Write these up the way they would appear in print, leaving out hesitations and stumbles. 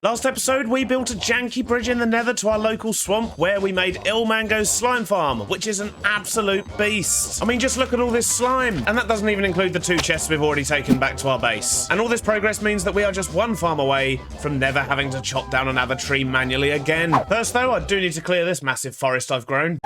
Last episode, we built a janky bridge in the nether to our local swamp where we made Ilmango's slime farm, which is an absolute beast. I mean, just look at all this slime. And that doesn't even include the 2 chests we've already taken back to our base. And all this progress means that we are just 1 farm away from never having to chop down another tree manually again. First though, I do need to clear this massive forest I've grown.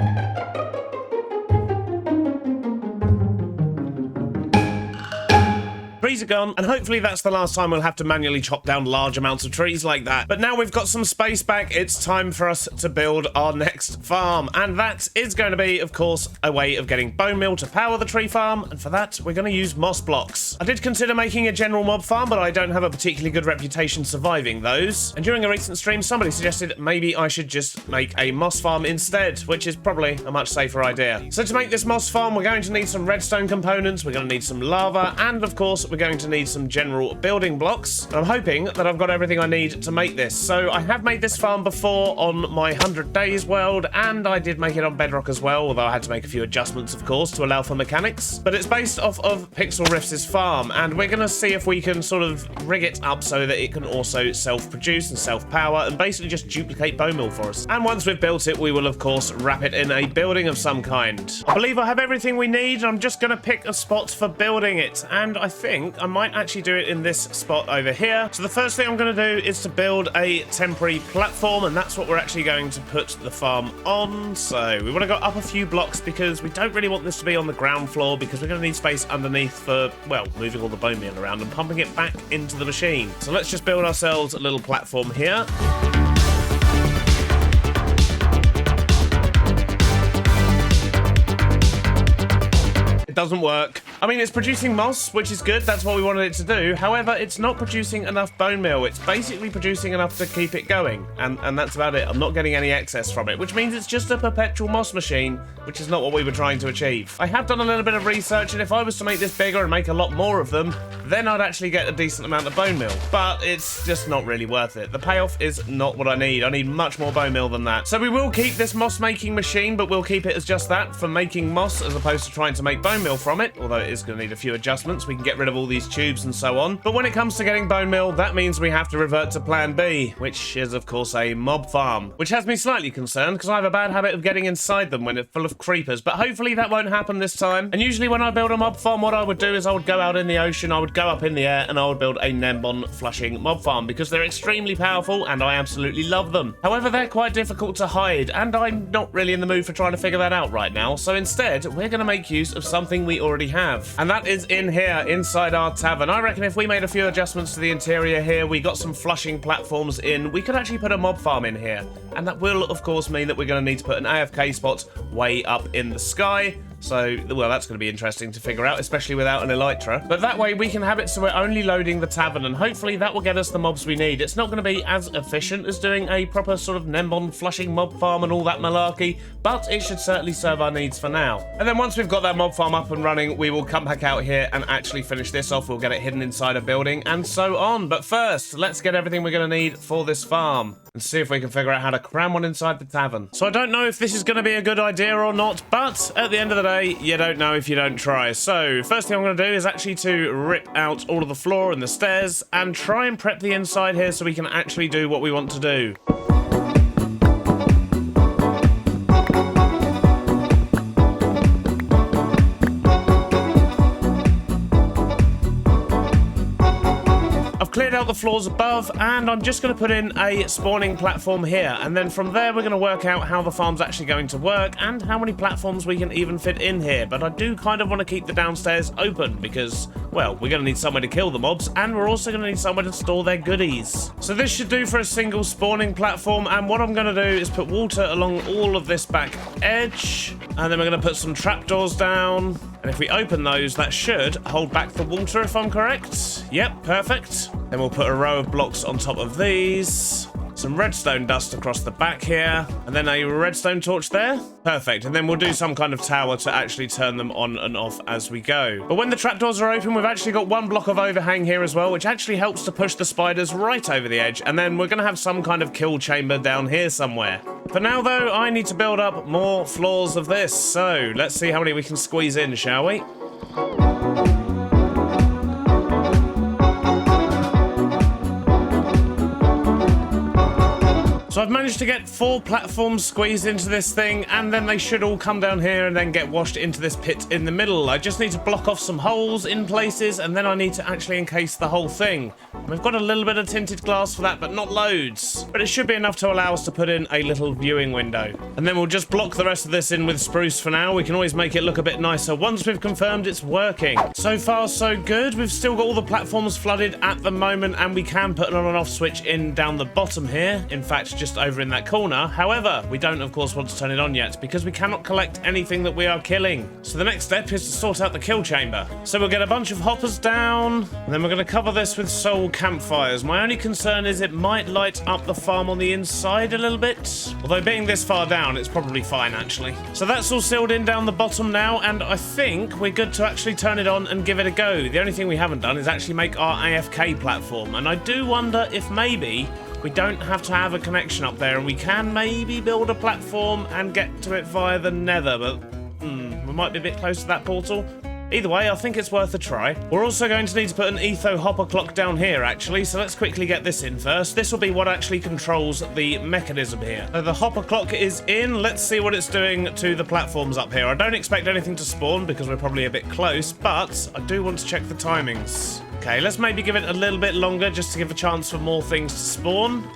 Trees are gone, and hopefully that's the last time we'll have to manually chop down large amounts of trees like that. But now we've got some space back, it's time for us to build our next farm. And that is going to be, of course, a way of getting bone meal to power the tree farm, and for that, we're going to use moss blocks. I did consider making a general mob farm, but I don't have a particularly good reputation surviving those. And during a recent stream, somebody suggested maybe I should just make a moss farm instead, which is probably a much safer idea. So to make this moss farm, we're going to need some redstone components, we're going to need some lava, and of course, we're going to need some general building blocks. And I'm hoping that I've got everything I need to make this. So I have made this farm before on my 100 days world, and I did make it on bedrock as well, although I had to make a few adjustments, of course, to allow for mechanics. But it's based off of Pixel Riffs' farm, and we're going to see if we can sort of rig it up so that it can also self-produce and self-power and basically just duplicate bone meal for us. And once we've built it, we will, of course, wrap it in a building of some kind. I believe I have everything we need, and I'm just going to pick a spot for building it, and I think I might actually do it in this spot over here. So the first thing I'm going to do is to build a temporary platform, and that's what we're actually going to put the farm on. So we want to go up a few blocks because we don't really want this to be on the ground floor, because we're going to need space underneath for, well, moving all the bone meal around and pumping it back into the machine. So let's just build ourselves a little platform here. It doesn't work. I mean, it's producing moss, which is good. That's what we wanted it to do. However, it's not producing enough bone meal. It's basically producing enough to keep it going. And that's about it. I'm not getting any excess from it, which means it's just a perpetual moss machine, which is not what we were trying to achieve. I have done a little bit of research, and if I was to make this bigger and make a lot more of them, then I'd actually get a decent amount of bone meal. But it's just not really worth it. The payoff is not what I need. I need much more bone meal than that. So we will keep this moss making machine, but we'll keep it as just that, for making moss, as opposed to trying to make bone meal from it, although it is going to need a few adjustments. We can get rid of all these tubes and so on. But when it comes to getting bone meal, that means we have to revert to plan B, which is of course a mob farm, which has me slightly concerned because I have a bad habit of getting inside them when it's full of creepers, but hopefully that won't happen this time. And usually when I build a mob farm, what I would do is I would go out in the ocean, I would go up in the air, and I would build a Nembon flushing mob farm because they're extremely powerful and I absolutely love them. However, they're quite difficult to hide, and I'm not really in the mood for trying to figure that out right now. So instead, we're going to make use of something we already have, and that is in here, inside our tavern. I reckon if we made a few adjustments to the interior here, we got some flushing platforms in, we could actually put a mob farm in here. And that will, of course, mean that we're going to need to put an AFK spot way up in the sky. So, well, that's going to be interesting to figure out, especially without an elytra. But that way we can have it so we're only loading the tavern, and hopefully that will get us the mobs we need. It's not going to be as efficient as doing a proper sort of Nembon flushing mob farm and all that malarkey, but it should certainly serve our needs for now. And then once we've got that mob farm up and running, we will come back out here and actually finish this off. We'll get it hidden inside a building and so on. But first, let's get everything we're going to need for this farm and see if we can figure out how to cram one inside the tavern. So I don't know if this is going to be a good idea or not, but at the end of the day, you don't know if you don't try. So first thing I'm going to do is actually to rip out all of the floor and the stairs and try and prep the inside here so we can actually do what we want to do. Cleared out the floors above, and I'm just going to put in a spawning platform here, and then from there we're going to work out how the farm's actually going to work and how many platforms we can even fit in here. But I do kind of want to keep the downstairs open because, well, we're going to need somewhere to kill the mobs, and we're also going to need somewhere to store their goodies. So this should do for a single spawning platform, and what I'm going to do is put water along all of this back edge, and then we're going to put some trapdoors down, and if we open those, that should hold back the water if I'm correct. Yep, perfect. Then we'll put a row of blocks on top of these. Some redstone dust across the back here, and then a redstone torch there. Perfect, and then we'll do some kind of tower to actually turn them on and off as we go. But when the trapdoors are open, we've actually got 1 block of overhang here as well, which actually helps to push the spiders right over the edge, and then we're going to have some kind of kill chamber down here somewhere. For now, though, I need to build up more floors of this, so let's see how many we can squeeze in, shall we? So I've managed to get 4 platforms squeezed into this thing, and then they should all come down here and then get washed into this pit in the middle. I just need to block off some holes in places, and then I need to actually encase the whole thing. We've got a little bit of tinted glass for that, but not loads. But it should be enough to allow us to put in a little viewing window. And then we'll just block the rest of this in with spruce for now. We can always make it look a bit nicer once we've confirmed it's working. So far, so good. We've still got all the platforms flooded at the moment, and we can put an on and off switch in down the bottom here. In fact, just over in that corner. However, we don't, of course, want to turn it on yet because we cannot collect anything that we are killing. So the next step is to sort out the kill chamber. So we'll get a bunch of hoppers down, and then we're going to cover this with soul campfires. My only concern is it might light up the farm on the inside a little bit. Although being this far down, it's probably fine, actually. So that's all sealed in down the bottom now, and I think we're good to actually turn it on and give it a go. The only thing we haven't done is actually make our AFK platform, and I do wonder if maybe we don't have to have a connection up there, and we can maybe build a platform and get to it via the nether, but we might be a bit close to that portal. Either way, I think it's worth a try. We're also going to need to put an etho hopper clock down here, actually, so let's quickly get this in first. This will be what actually controls the mechanism here. So the hopper clock is in. Let's see what it's doing to the platforms up here. I don't expect anything to spawn because we're probably a bit close, but I do want to check the timings. Okay, let's maybe give it a little bit longer just to give a chance for more things to spawn.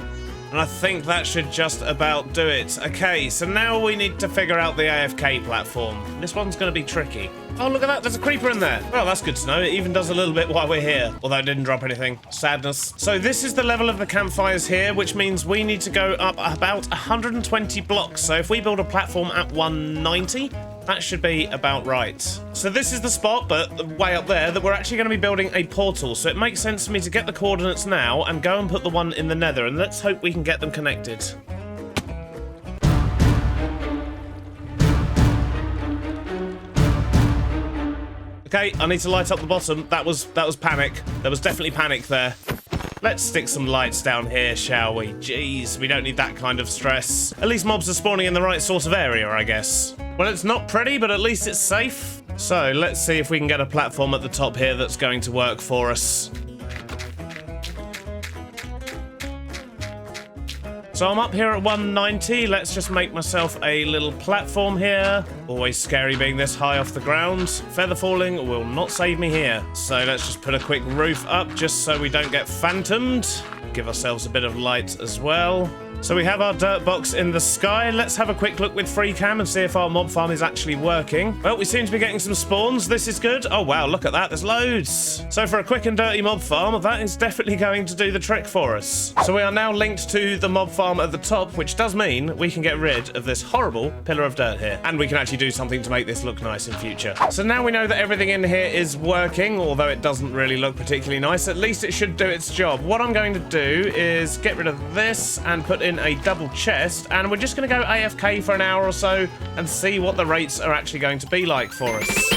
And I think that should just about do it. Okay, so now we need to figure out the AFK platform. This one's going to be tricky. Oh, look at that. There's a creeper in there. Well, that's good to know. It even does a little bit while we're here. Although it didn't drop anything. Sadness. So this is the level of the campfires here, which means we need to go up about 120 blocks. So if we build a platform at 190... that should be about right. So this is the spot, but way up there, that we're actually going to be building a portal. So it makes sense for me to get the coordinates now and go and put the one in the nether. And let's hope we can get them connected. Okay, I need to light up the bottom. That was panic. There was definitely panic there. Let's stick some lights down here, shall we? Jeez, we don't need that kind of stress. At least mobs are spawning in the right sort of area, I guess. Well, it's not pretty, but at least it's safe. So let's see if we can get a platform at the top here that's going to work for us. So I'm up here at 190. Let's just make myself a little platform here. Always scary being this high off the ground. Feather falling will not save me here. So let's just put a quick roof up just so we don't get phantomed. Give ourselves a bit of light as well. So we have our dirt box in the sky. Let's have a quick look with free cam and see if our mob farm is actually working. Well, we seem to be getting some spawns. This is good. Oh, wow, look at that. There's loads. So for a quick and dirty mob farm, that is definitely going to do the trick for us. So we are now linked to the mob farm at the top, which does mean we can get rid of this horrible pillar of dirt here. And we can actually do something to make this look nice in future. So now we know that everything in here is working, although it doesn't really look particularly nice. At least it should do its job. What I'm going to do is get rid of this and put in a double chest, and we're just going to go AFK for an hour or so and see what the rates are actually going to be like for us.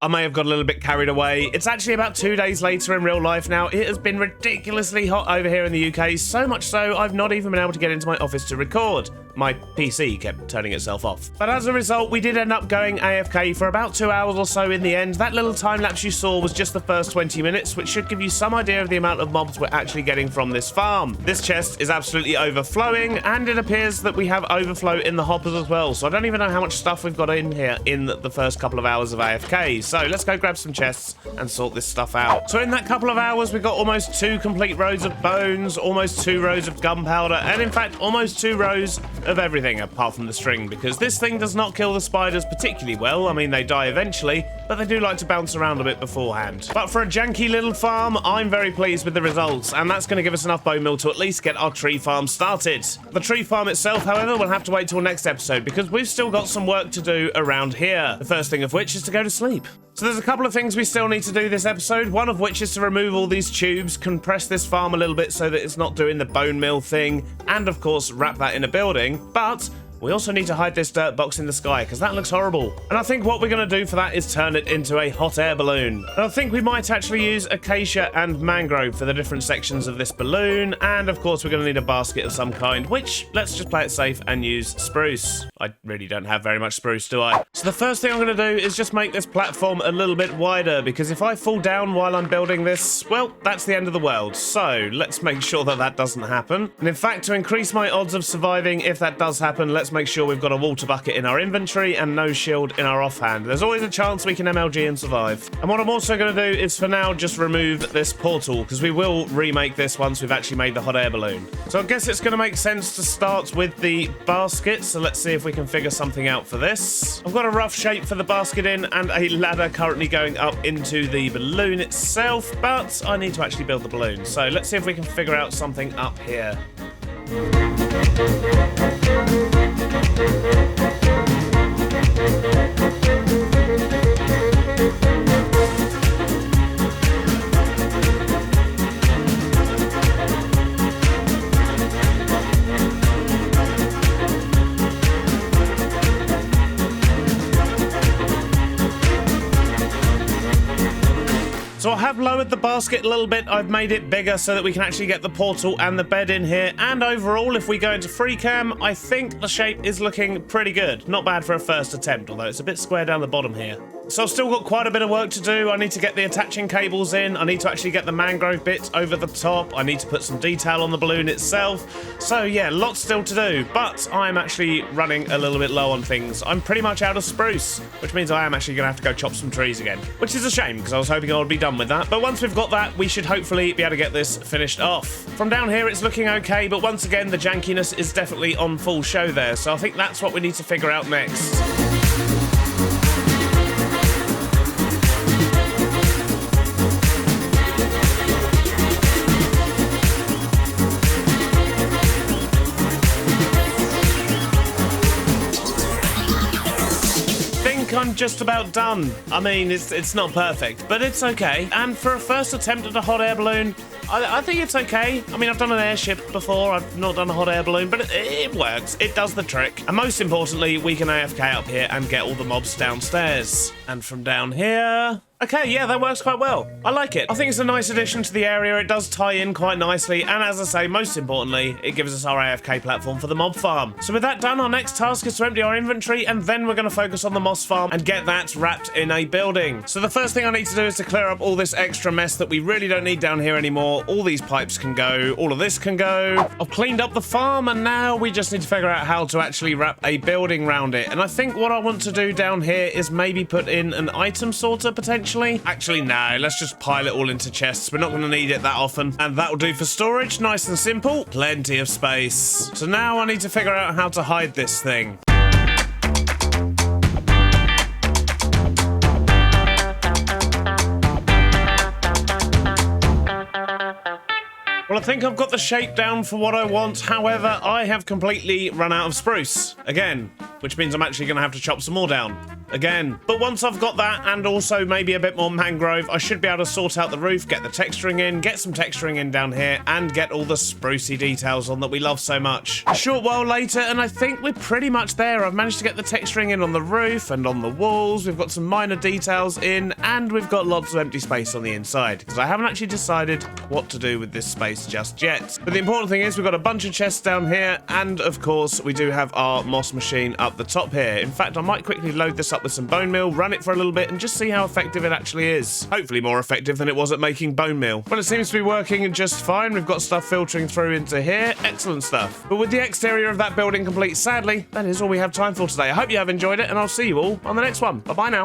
I may have got a little bit carried away. It's actually about 2 days later in real life now. It has been ridiculously hot over here in the UK, so much so I've not even been able to get into my office to record. My PC kept turning itself off. But as a result, we did end up going AFK for about 2 hours or so in the end. That little time lapse you saw was just the first 20 minutes, which should give you some idea of the amount of mobs we're actually getting from this farm. This chest is absolutely overflowing, and it appears that we have overflow in the hoppers as well. So I don't even know how much stuff we've got in here in the first couple of hours of AFK. So let's go grab some chests and sort this stuff out. So in that couple of hours, we got almost 2 complete rows of bones, almost 2 rows of gunpowder, and in fact, almost 2 rows of everything apart from the string, because this thing does not kill the spiders particularly well. I mean, they die eventually, but they do like to bounce around a bit beforehand. But for a janky little farm, I'm very pleased with the results, and that's going to give us enough bone meal to at least get our tree farm started. The tree farm itself, however, will have to wait till next episode, because we've still got some work to do around here. The first thing of which is to go to sleep. So there's a couple of things we still need to do this episode, one of which is to remove all these tubes, compress this farm a little bit so that it's not doing the bone meal thing, and of course wrap that in a building. But We also need to hide this dirt box in the sky because that looks horrible. And I think what we're going to do for that is turn it into a hot air balloon. And I think we might actually use acacia and mangrove for the different sections of this balloon. And of course, we're going to need a basket of some kind, which let's just play it safe and use spruce. I really don't have very much spruce, do I? So the first thing I'm going to do is just make this platform a little bit wider, because if I fall down while I'm building this, well, that's the end of the world. So let's make sure that that doesn't happen. And in fact, to increase my odds of surviving if that does happen, let's make sure we've got a water bucket in our inventory and no shield in our offhand. There's always a chance we can MLG and survive. And what I'm also going to do is for now just remove this portal, because we will remake this once we've actually made the hot air balloon. So I guess it's going to make sense to start with the basket. So let's see if we can figure something out for this. I've got a rough shape for the basket in and a ladder currently going up into the balloon itself, but I need to actually build the balloon. So let's see if we can figure out something up here. So I have lowered the basket a little bit. I've made it bigger so that we can actually get the portal and the bed in here. And overall, if we go into free cam, I think the shape is looking pretty good. Not bad for a first attempt, although it's a bit square down the bottom here. So I've still got quite a bit of work to do. I need to get the attaching cables in. I need to actually get the mangrove bits over the top. I need to put some detail on the balloon itself. So yeah, lots still to do, but I'm actually running a little bit low on things. I'm pretty much out of spruce, which means I am actually going to have to go chop some trees again, which is a shame because I was hoping I would be done with that. But once we've got that, we should hopefully be able to get this finished off. From down here, it's looking okay, but once again, the jankiness is definitely on full show there. So I think that's what we need to figure out next. I'm just about done. I mean, it's not perfect, but it's okay. And for a first attempt at a hot air balloon, I think it's okay. I mean, I've done an airship before. I've not done a hot air balloon, but it works. It does the trick. And most importantly, we can AFK up here and get all the mobs downstairs. And from down here... Okay, yeah, that works quite well. I like it. I think it's a nice addition to the area. It does tie in quite nicely. And as I say, most importantly, it gives us our AFK platform for the mob farm. So with that done, our next task is to empty our inventory, and then we're going to focus on the moss farm and get that wrapped in a building. So the first thing I need to do is to clear up all this extra mess that we really don't need down here anymore. All these pipes can go. All of this can go. I've cleaned up the farm, and now we just need to figure out how to actually wrap a building around it. And I think what I want to do down here is maybe put in an item sorter, potentially. Actually, no, let's just pile it all into chests. We're not going to need it that often. And that'll do for storage. Nice and simple. Plenty of space. So now I need to figure out how to hide this thing. Well, I think I've got the shape down for what I want. However, I have completely run out of spruce. Again, which means I'm actually going to have to chop some more down. Again. But once I've got that, and also maybe a bit more mangrove, I should be able to sort out the roof, get the texturing in, get some texturing in down here, and get all the sprucey details on that we love so much. A short while later, and I think we're pretty much there. I've managed to get the texturing in on the roof and on the walls. We've got some minor details in, and we've got lots of empty space on the inside, because I haven't actually decided what to do with this space just yet. But the important thing is we've got a bunch of chests down here, and of course we do have our moss machine up the top here. In fact, I might quickly load this up with some bone meal, run it for a little bit, and just see how effective it actually is. Hopefully more effective than it was at making bone meal. Well, it seems to be working just fine. We've got stuff filtering through into here. Excellent stuff. But with the exterior of that building complete, sadly, that is all we have time for today. I hope you have enjoyed it, and I'll see you all on the next one. Bye-bye now.